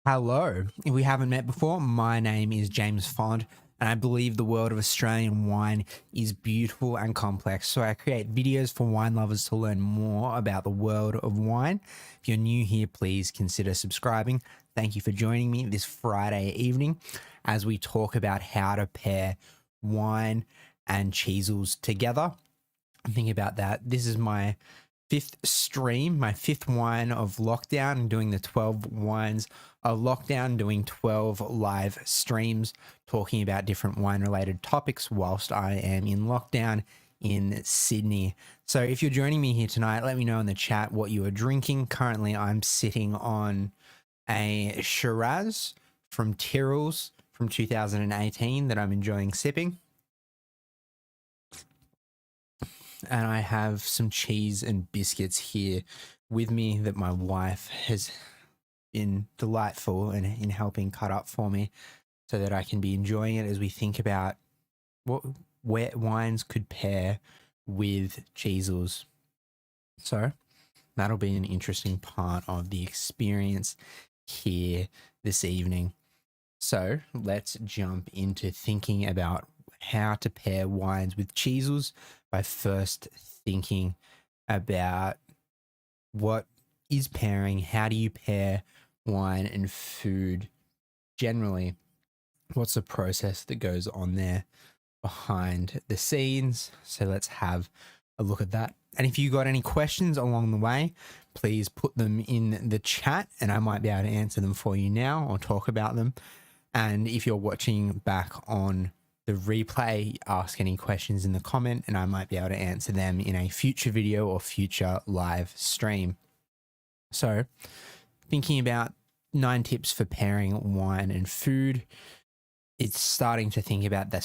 Hello. If we haven't met before, my name is James Fond, and I believe the world of Australian wine is beautiful and complex. So I create videos for wine lovers to learn more about the world of wine. If you're new here, please consider subscribing. Thank you for joining me this Friday evening as we talk about how to pair wine and Cheezels together. I'm thinking about that. This is my fifth stream, my fifth wine of lockdown, doing the 12 wines of lockdown, doing 12 live streams, talking about different wine related topics whilst I am in lockdown in Sydney. So if you're joining me here tonight, let me know in the chat what you are drinking. Currently, I'm sitting on a Shiraz from Tyrrell's from 2018 that I'm enjoying sipping. And I have some cheese and biscuits here with me that my wife has been delightful in helping cut up for me so that I can be enjoying it as we think about where wines could pair with Cheezels. So that'll be an interesting part of the experience here this evening. So let's jump into thinking about how to pair wines with Cheezels by first thinking about what is pairing, how do you pair wine and food generally, what's the process that goes on there behind the scenes. So let's have a look at that. And if you got any questions along the way, please put them in the chat and I might be able to answer them for you now or talk about them. And if you're watching back on the replay, ask any questions in the comment and I might be able to answer them in a future video or future live stream. So thinking about 9 tips for pairing wine and food, it's starting to think about the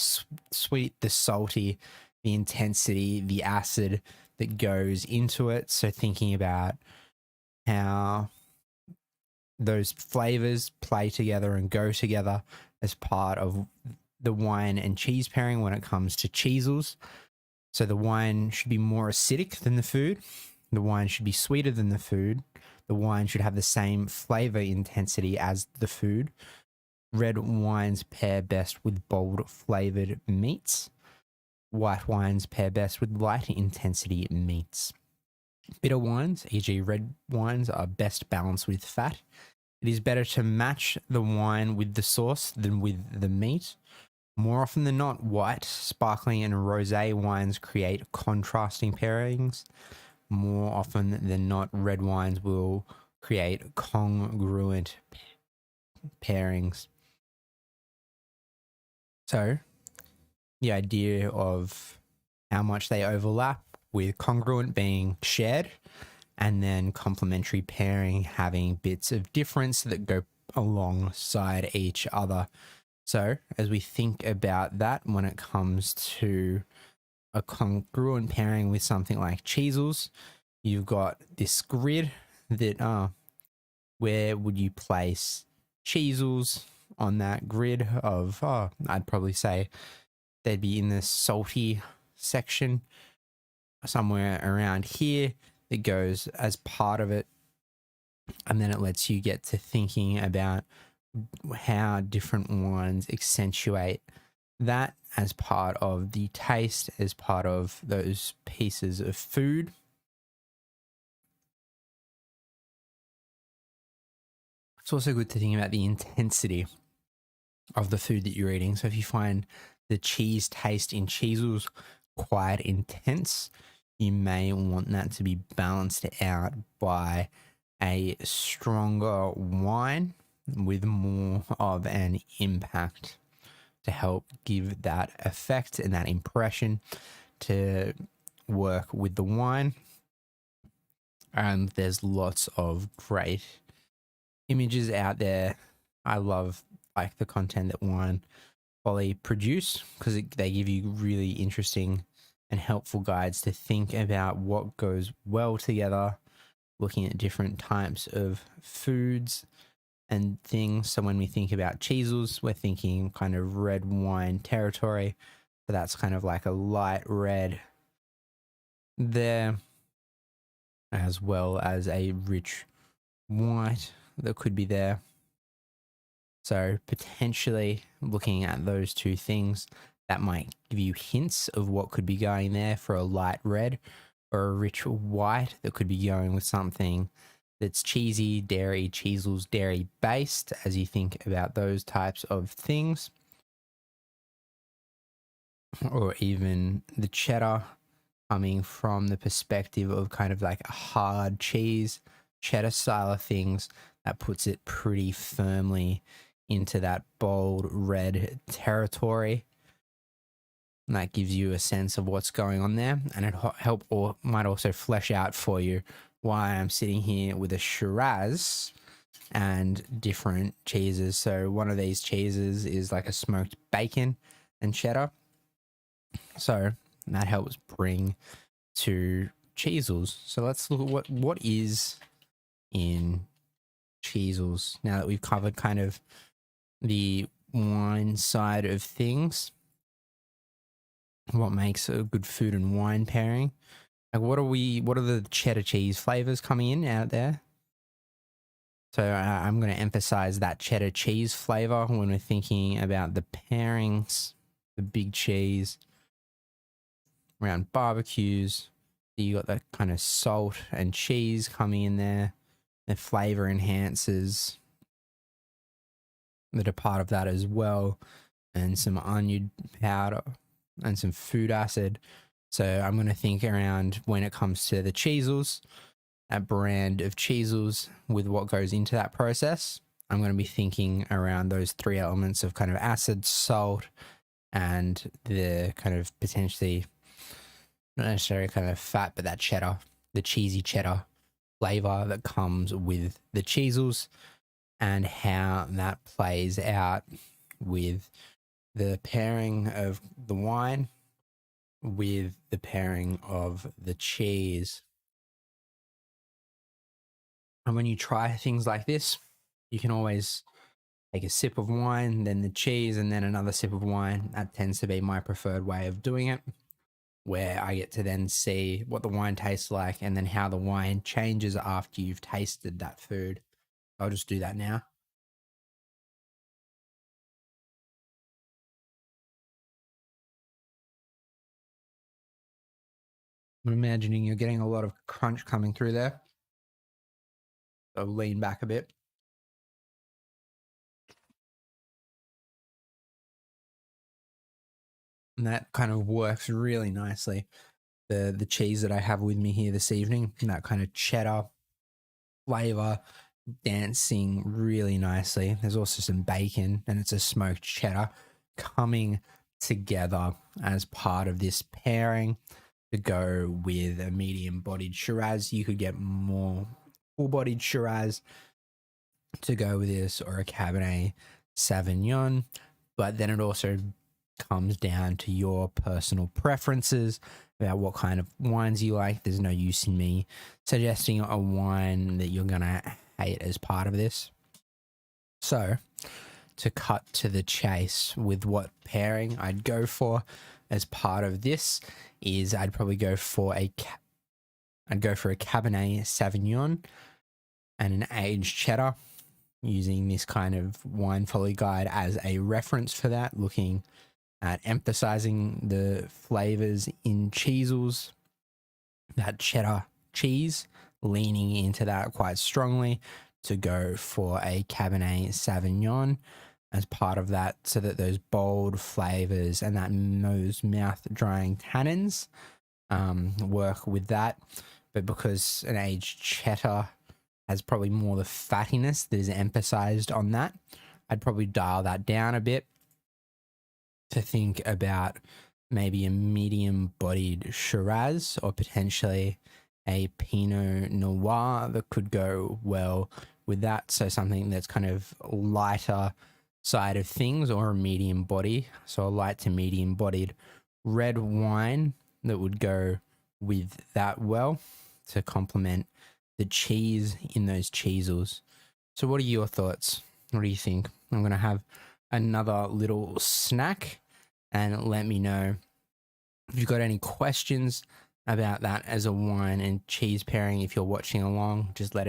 sweet, the salty, the intensity, the acid that goes into it. So thinking about how those flavors play together and go together as part of the wine and cheese pairing when it comes to Cheezels. So the wine should be more acidic than the food. The wine should be sweeter than the food. The wine should have the same flavor intensity as the food. Red wines pair best with bold flavored meats. White wines pair best with light intensity meats. Bitter wines, e.g. red wines, are best balanced with fat. It is better to match the wine with the sauce than with the meat. More often than not, white, sparkling, and rosé wines create contrasting pairings. More often than not, red wines will create congruent pairings. So, the idea of how much they overlap, with congruent being shared, and then complementary pairing having bits of difference that go alongside each other. So as we think about that when it comes to a congruent pairing with something like Cheezels, you've got this grid that where would you place Cheezels on that grid of, I'd probably say they'd be in the salty section somewhere around here that goes as part of it. And then it lets you get to thinking about how different wines accentuate that as part of the taste, as part of those pieces of food. It's also good to think about the intensity of the food that you're eating. So if you find the cheese taste in Cheezels quite intense, you may want that to be balanced out by a stronger wine with more of an impact to help give that effect and that impression to work with the wine. And there's lots of great images out there. I love like the content that Wine Folly produce because they give you really interesting and helpful guides to think about what goes well together, looking at different types of foods and things. So when we think about Cheezels, we're thinking kind of red wine territory. So that's kind of like a light red there, as well as a rich white that could be there. So potentially looking at those two things, that might give you hints of what could be going there for a light red or a rich white that could be going with something that's cheesy, dairy, Cheezels, dairy based as you think about those types of things. Or even the cheddar coming from the perspective of kind of like a hard cheese, cheddar style of things that puts it pretty firmly into that bold red territory. And that gives you a sense of what's going on there, and it help or might also flesh out for you why I'm sitting here with a Shiraz and different cheeses. So one of these cheeses is like a smoked bacon and cheddar. So that helps bring to Cheezels. So let's look at what is in Cheezels now that we've covered kind of the wine side of things. What makes a good food and wine pairing? Like what are the cheddar cheese flavors coming in out there? So I'm going to emphasize that cheddar cheese flavor when we're thinking about the pairings, the big cheese around barbecues. You got that kind of salt and cheese coming in there. The flavor enhancers that are part of that as well, and some onion powder and some food acid. So I'm going to think around when it comes to the Cheezels, a brand of Cheezels with what goes into that process. I'm going to be thinking around those three elements of kind of acid, salt, and the kind of potentially not necessarily kind of fat, but that cheddar, the cheesy cheddar flavor that comes with the Cheezels, and how that plays out with the pairing of the wine with the pairing of the cheese. And when you try things like this, you can always take a sip of wine, then the cheese, and then another sip of wine. That tends to be my preferred way of doing it, where I get to then see what the wine tastes like and then how the wine changes after you've tasted that food. I'll just do that now. I'm imagining you're getting a lot of crunch coming through there. So lean back a bit. And that kind of works really nicely. The cheese that I have with me here this evening, that kind of cheddar flavor dancing really nicely. There's also some bacon, and it's a smoked cheddar coming together as part of this pairing to go with a medium bodied Shiraz. You could get more full bodied Shiraz to go with this, or a Cabernet Sauvignon, but then it also comes down to your personal preferences about what kind of wines you like. There's no use in me suggesting a wine that you're gonna hate as part of this. So to cut to the chase with what pairing I'd go for as part of this is I'd probably go for a Cabernet Sauvignon and an aged cheddar, using this kind of wine folly guide as a reference for that, looking at emphasizing the flavors in Cheezels, that cheddar cheese, leaning into that quite strongly to go for a Cabernet Sauvignon as part of that, so that those bold flavors and those mouth drying tannins work with that. But because an aged cheddar has probably more the fattiness that is emphasized on that, I'd probably dial that down a bit to think about maybe a medium bodied Shiraz or potentially a Pinot Noir that could go well with that. So something that's kind of lighter side of things, or a medium body. So a light to medium bodied red wine that would go with that well to complement the cheese in those Cheezels. So what are your thoughts? What do you think? I'm going to have another little snack, and let me know if you've got any questions about that as a wine and cheese pairing. If you're watching along, just put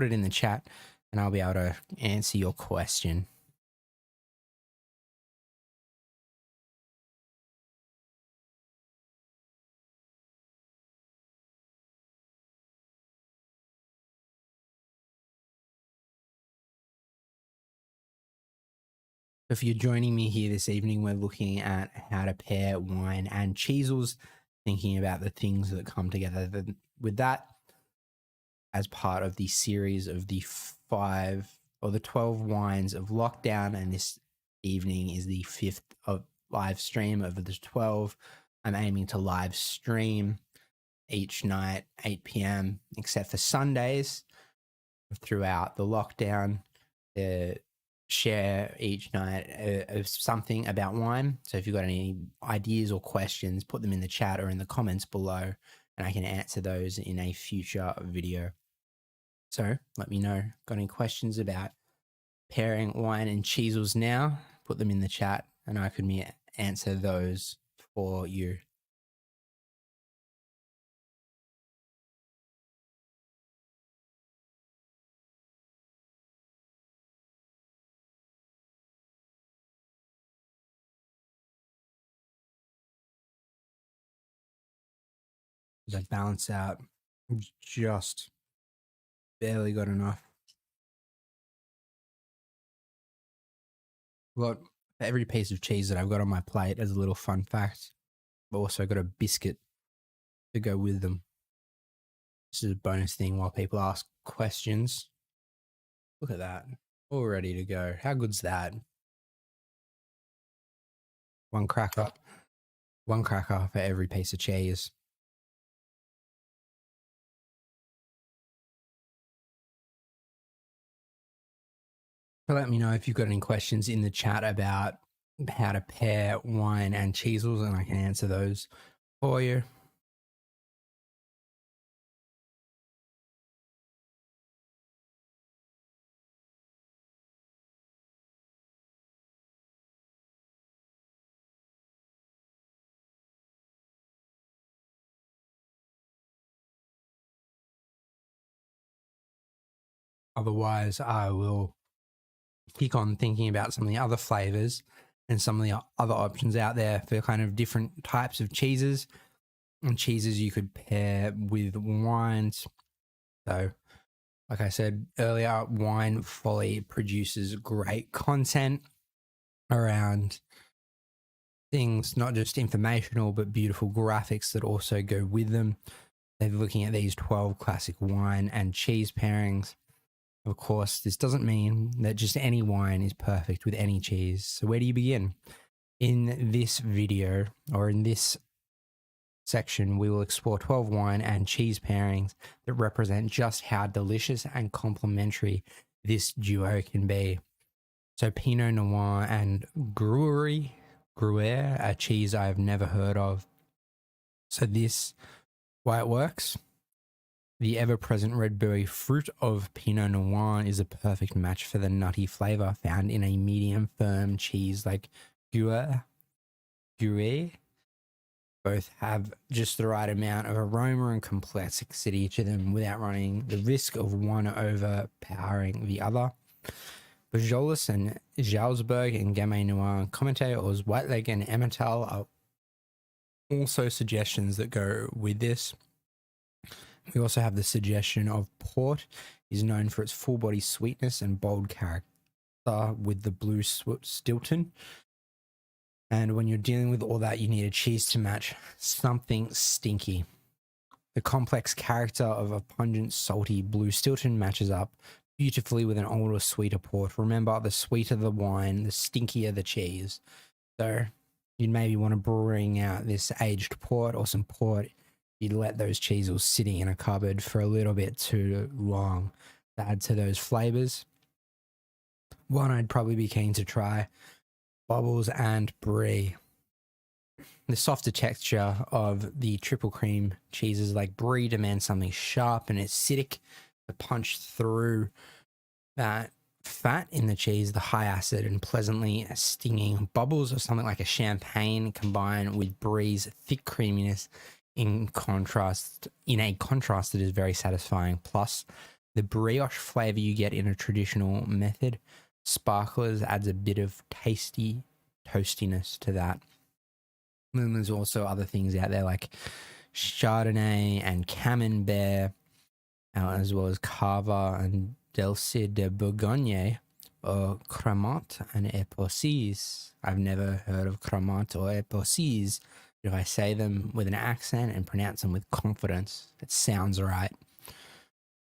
it in the chat and I'll be able to answer your question. If you're joining me here this evening, we're looking at how to pair wine and Cheezels, thinking about the things that come together with that as part of the series of the 12 wines of lockdown. And this evening is the 5th of live stream of the 12. I'm aiming to live stream each night, 8 p.m., except for Sundays throughout the lockdown. Share each night something about wine. So if you've got any ideas or questions, put them in the chat or in the comments below, and I can answer those in a future video. So let me know. Got any questions about pairing wine and Cheezels now? Put them in the chat, and I could answer those for you. I balance out, just barely got enough. Got for every piece of cheese that I've got on my plate, as a little fun fact, I've also got a biscuit to go with them. This is a bonus thing while people ask questions. Look at that. All ready to go. How good's that? One cracker for every piece of cheese. So let me know if you've got any questions in the chat about how to pair wine and Cheezels, and I can answer those for you. Otherwise, I will keep on thinking about some of the other flavors and some of the other options out there for kind of different types of cheeses and cheeses you could pair with wines. So, like I said earlier, Wine Folly produces great content around things, not just informational, but beautiful graphics that also go with them. They're looking at these 12 classic wine and cheese pairings. Of course, this doesn't mean that just any wine is perfect with any cheese. So where do you begin? In this video, or in this section, we will explore 12 wine and cheese pairings that represent just how delicious and complementary this duo can be. So Pinot Noir and Gruyere, a cheese I have never heard of. So this, why it works? The ever-present red berry fruit of Pinot Noir is a perfect match for the nutty flavor found in a medium firm cheese like Gruyere. Both have just the right amount of aroma and complexity to them without running the risk of one overpowering the other. Beaujolais and Jalsberg and Gamay Noir and Comté or White Leg and Emmental are also suggestions that go with this. We also have the suggestion of port is known for its full body sweetness and bold character with the blue Stilton. And when you're dealing with all that, you need a cheese to match something stinky. The complex character of a pungent, salty blue Stilton matches up beautifully with an older, sweeter port. Remember, the sweeter the wine, the stinkier the cheese. So you'd maybe want to bring out this aged port or some port. You'd let those Cheezels sitting in a cupboard for a little bit too long to add to those flavors. One I'd probably be keen to try, Bubbles and Brie. The softer texture of the triple cream cheeses like Brie demands something sharp and acidic to punch through that fat in the cheese, the high acid and pleasantly stinging bubbles of something like a champagne combined with Brie's thick creaminess in a contrast that is very satisfying. Plus, the brioche flavor you get in a traditional method, sparklers, adds a bit of tasty toastiness to that. And then there's also other things out there like Chardonnay and Camembert, as well as Cava and Delcy de Bourgogne, or Cremant and Epoisses. I've never heard of Cremant or Epoisses. If I say them with an accent and pronounce them with confidence, it sounds right.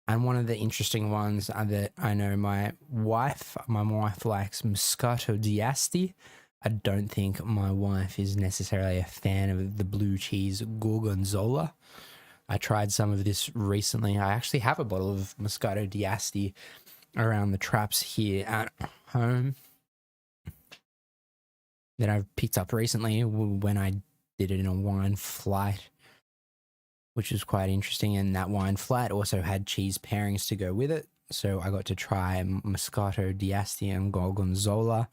And one of the interesting ones that I know my wife likes Moscato d'Asti. I don't think my wife is necessarily a fan of the blue cheese Gorgonzola. I tried some of this recently. I actually have a bottle of Moscato d'Asti around the traps here at home that I've picked up recently when I did it in a wine flight, which was quite interesting. And that wine flight also had cheese pairings to go with it. So I got to try Moscato d'Asti and Gorgonzola,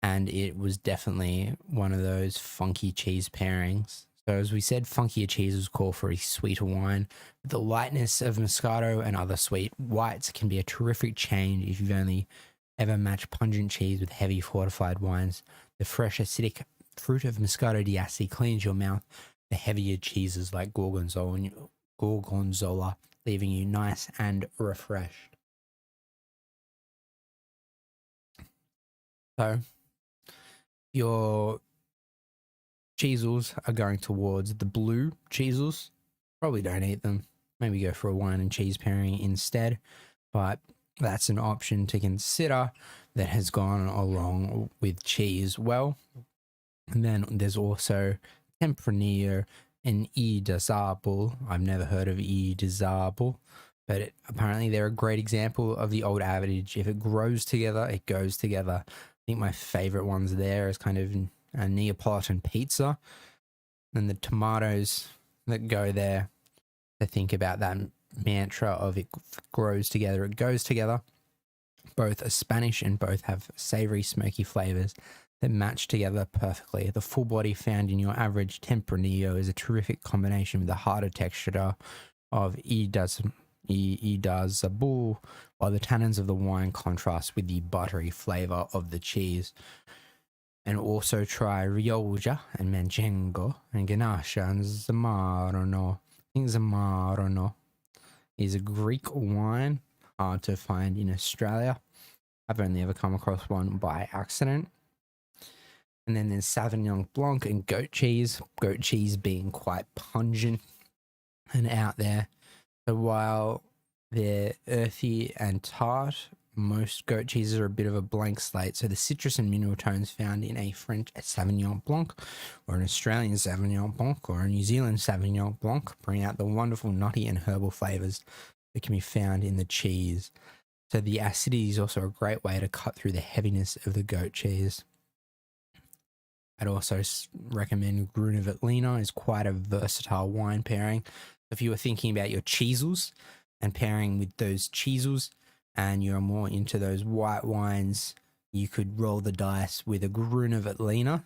and it was definitely one of those funky cheese pairings. So as we said, funkier cheeses call for a sweeter wine. The lightness of Moscato and other sweet whites can be a terrific change if you've only ever matched pungent cheese with heavy fortified wines. The fresh acidic fruit of Moscato d'Asti cleans your mouth. The heavier cheeses like Gorgonzola, leaving you nice and refreshed. So your Cheezels are going towards the blue Cheezels. Probably don't eat them. Maybe go for a wine and cheese pairing instead. But that's an option to consider that has gone along with cheese well. And then there's also Tempranillo and I d'Isabel. I've never heard of I d'Isabel, but apparently they're a great example of the old adage: if it grows together, it goes together. I think my favorite ones there is kind of a Neapolitan pizza, and the tomatoes that go there. To think about that mantra of it grows together, it goes together. Both are Spanish and both have savory, smoky flavors that match together perfectly. The full body found in your average Tempranillo is a terrific combination with the harder texture of I d'Isabel, while the tannins of the wine contrast with the buttery flavor of the cheese. And also try Rioja and Manchego and Ganasha and Zamarno. I think Zamarno is a Greek wine, hard to find in Australia. I've only ever come across one by accident. And then there's Sauvignon Blanc and goat cheese being quite pungent and out there. So while they're earthy and tart, most goat cheeses are a bit of a blank slate. So the citrus and mineral tones found in a French Sauvignon Blanc or an Australian Sauvignon Blanc or a New Zealand Sauvignon Blanc bring out the wonderful nutty and herbal flavors that can be found in the cheese. So the acidity is also a great way to cut through the heaviness of the goat cheese. I'd also recommend Gruner Veltliner is quite a versatile wine pairing. If you were thinking about your Cheezels and pairing with those Cheezels and you're more into those white wines, you could roll the dice with a Gruner Veltliner,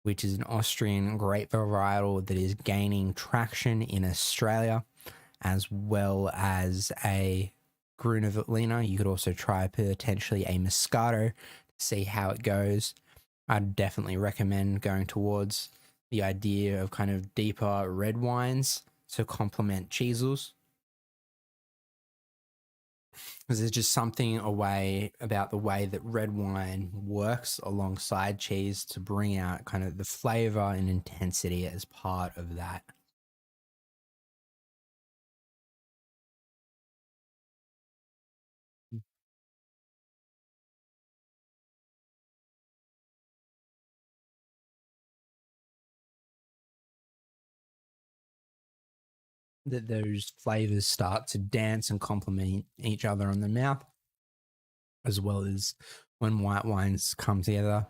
which is an Austrian grape varietal that is gaining traction in Australia, as well as a Gruner Veltliner. You could also try potentially a Moscato to see how it goes. I'd definitely recommend going towards the idea of kind of deeper red wines to complement Cheezels. Because there's just something about the way that red wine works alongside cheese to bring out kind of the flavor and intensity as part of that. That those flavors start to dance and complement each other in the mouth, as well as when white wines come together,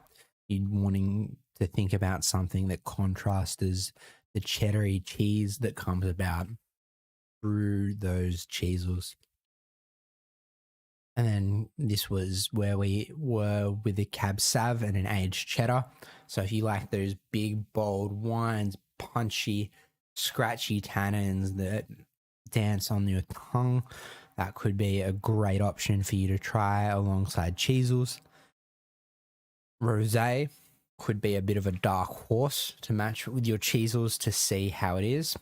you're wanting to think about something that contrasts the cheddary cheese that comes about through those cheeses. And then this was where we were with a Cab Sav and an aged cheddar. So if you like those big, bold wines, punchy, scratchy tannins that dance on your tongue, that could be a great option for you to try alongside Cheezels. Rosé could be a bit of a dark horse to match with your Cheezels to see how it is.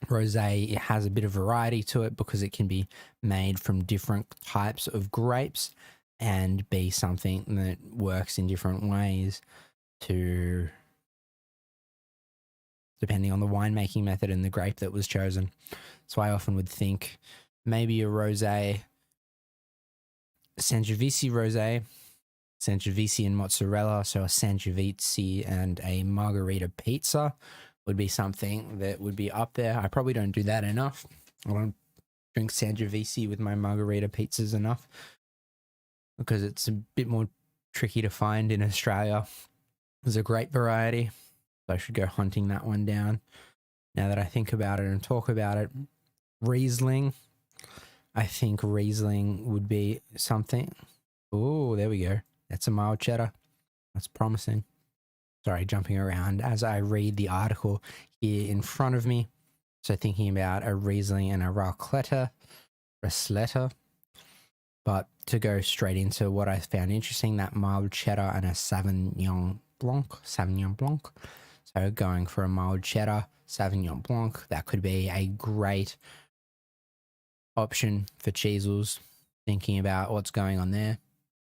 Rosé, it has a bit of variety to it because it can be made from different types of grapes and be something that works in different ways to depending on the winemaking method and the grape that was chosen. So I often would think maybe a rosé, Sangiovese rosé, Sangiovese and mozzarella, so a Sangiovese and a margarita pizza would be something that would be up there. I probably don't do that enough. I don't drink Sangiovese with my margarita pizzas enough because it's a bit more tricky to find in Australia. There's a great variety, so I should go hunting that one down. Now that I think about it and talk about it, Riesling, I think Riesling would be something. Oh, there we go. That's a mild cheddar. That's promising. Sorry, jumping around as I read the article here in front of me. So thinking about a Riesling and a Raclette. But to go straight into what I found interesting, that mild cheddar and a Sauvignon Blanc. So going for a mild cheddar, Sauvignon Blanc, that could be a great option for Cheezels. Thinking about what's going on there,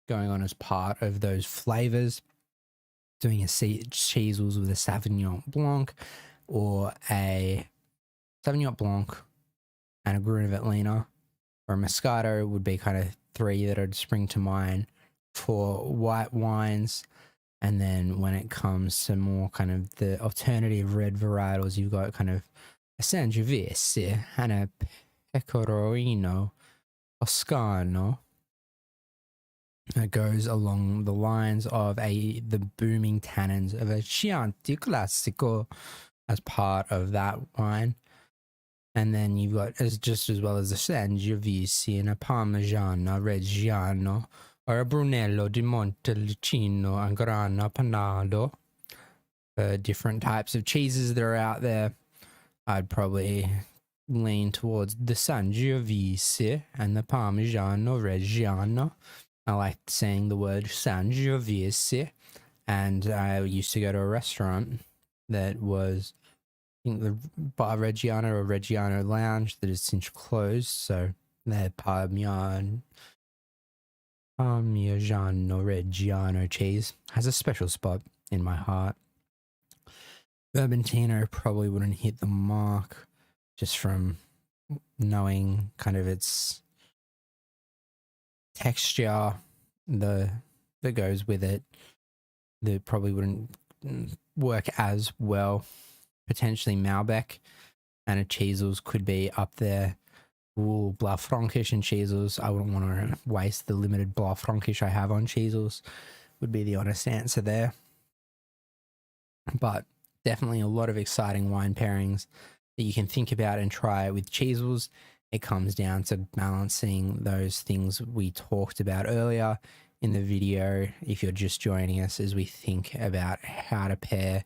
going on as part of those flavors. Doing a Cheezels with a Sauvignon Blanc or a Sauvignon Blanc and a Gruner Veltliner or a Moscato would be kind of three that would spring to mind for white wines. And then when it comes to more kind of the alternative red varietals, you've got kind of a Sangiovese and a Pecorino Toscano that goes along the lines of the booming tannins of a Chianti Classico as part of that wine. And then you've got just as well as a Sangiovese and a Parmigiano Reggiano or a Brunello di Montalcino and Grana Panado. Different types of cheeses that are out there. I'd probably lean towards the Sangiovese and the Parmigiano Reggiano. I like saying the word Sangiovese, and I used to go to a restaurant that was, I think, the Bar Reggiano or Reggiano Lounge that is since closed. So their Parmigiano Reggiano cheese has a special spot in my heart. Vermentino probably wouldn't hit the mark just from knowing kind of its texture that goes with it. That probably wouldn't work as well. Potentially Malbec and a Cheezels could be up there. Ooh, Blaufränkisch and Cheezels. I wouldn't want to waste the limited Blaufränkisch I have on Cheezels, would be the honest answer there. But definitely a lot of exciting wine pairings that you can think about and try with Cheezels. It comes down to balancing those things we talked about earlier in the video. If you're just joining us as we think about how to pair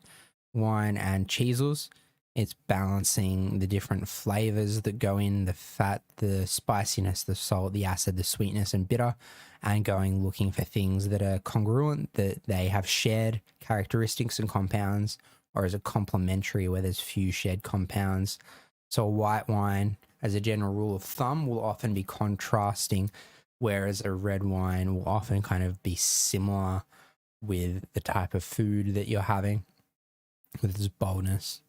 wine and Cheezels, it's balancing the different flavors that go in, the fat, the spiciness, the salt, the acid, the sweetness and bitter, and looking for things that are congruent, that they have shared characteristics and compounds, or is it complementary where there's few shared compounds. So a white wine, as a general rule of thumb, will often be contrasting, whereas a red wine will often kind of be similar with the type of food that you're having, with its boldness.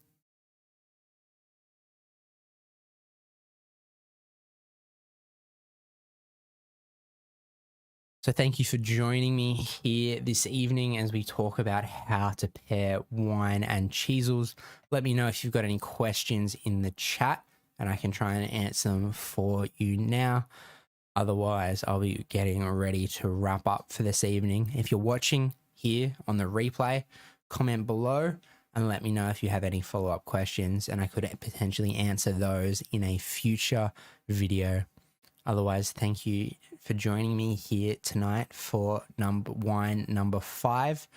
So thank you for joining me here this evening as we talk about how to pair wine and Cheezels. Let me know if you've got any questions in the chat and I can try and answer them for you now. Otherwise, I'll be getting ready to wrap up for this evening. If you're watching here on the replay, comment below and let me know if you have any follow-up questions and I could potentially answer those in a future video. Otherwise, thank you for joining me here tonight for wine number 5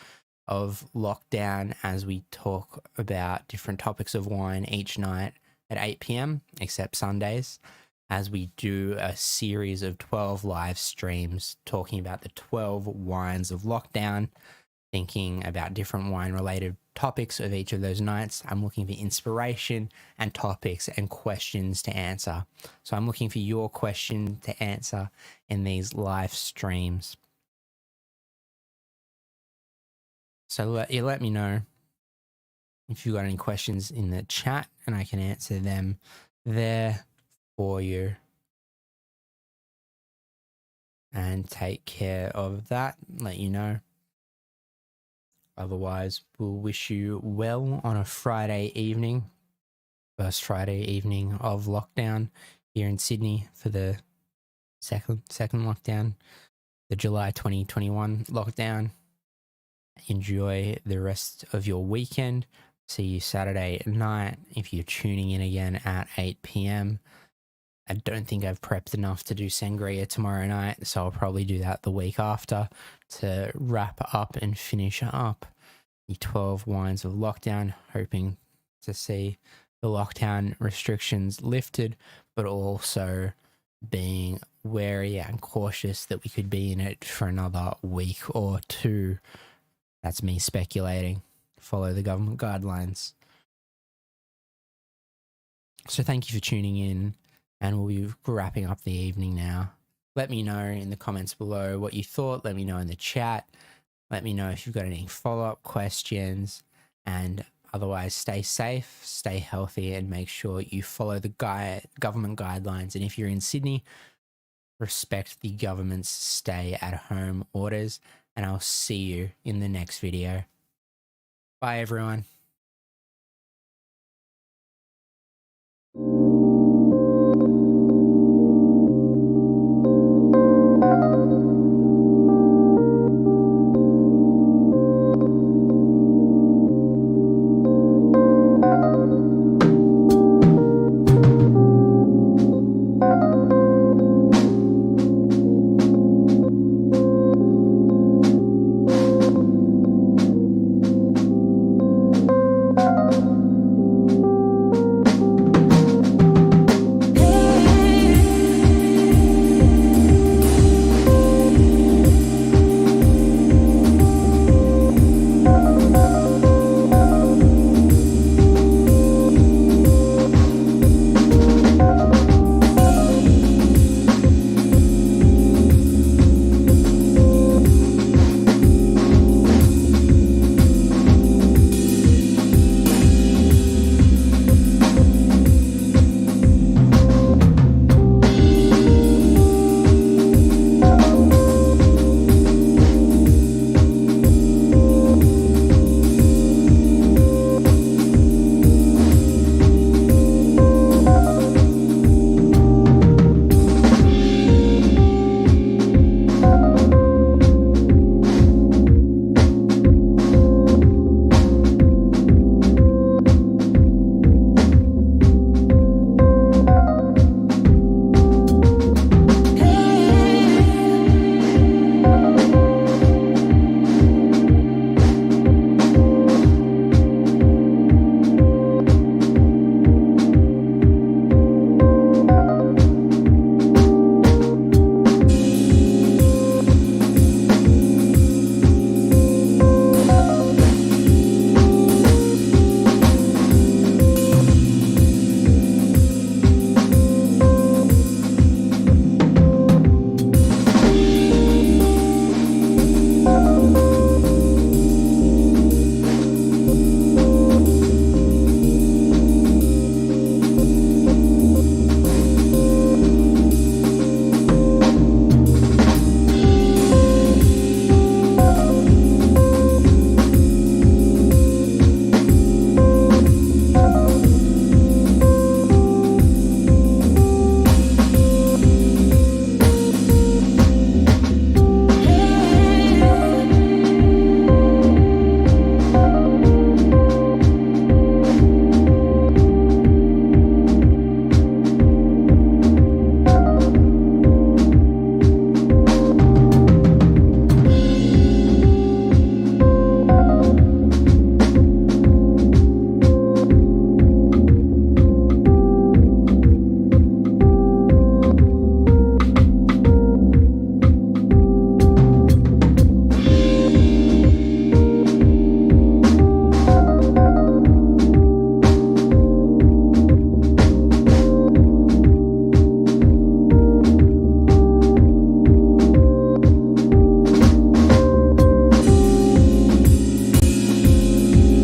of lockdown as we talk about different topics of wine each night at 8 p.m, except Sundays, as we do a series of 12 live streams talking about the 12 wines of lockdown, thinking about different wine-related topics of each of those nights. I'm looking for inspiration and topics and questions to answer. So I'm looking for your question to answer in these live streams. So let me know if you've got any questions in the chat and I can answer them there for you. And take care of that, let you know. Otherwise, we'll wish you well on a Friday evening, first Friday evening of lockdown here in Sydney for the second lockdown, the July 2021 lockdown. Enjoy the rest of your weekend. See you Saturday night if you're tuning in again at 8 p.m. I don't think I've prepped enough to do sangria tomorrow night, so I'll probably do that the week after to wrap up and finish up the 12 wines of lockdown, hoping to see the lockdown restrictions lifted, but also being wary and cautious that we could be in it for another week or two. That's me speculating. Follow the government guidelines. So thank you for tuning in, and we'll be wrapping up the evening now. Let me know in the comments below what you thought. Let me know in the chat. Let me know if you've got any follow-up questions, and otherwise stay safe, stay healthy, and make sure you follow the government guidelines. And if you're in Sydney, respect the government's stay-at-home orders, and I'll see you in the next video. Bye, everyone.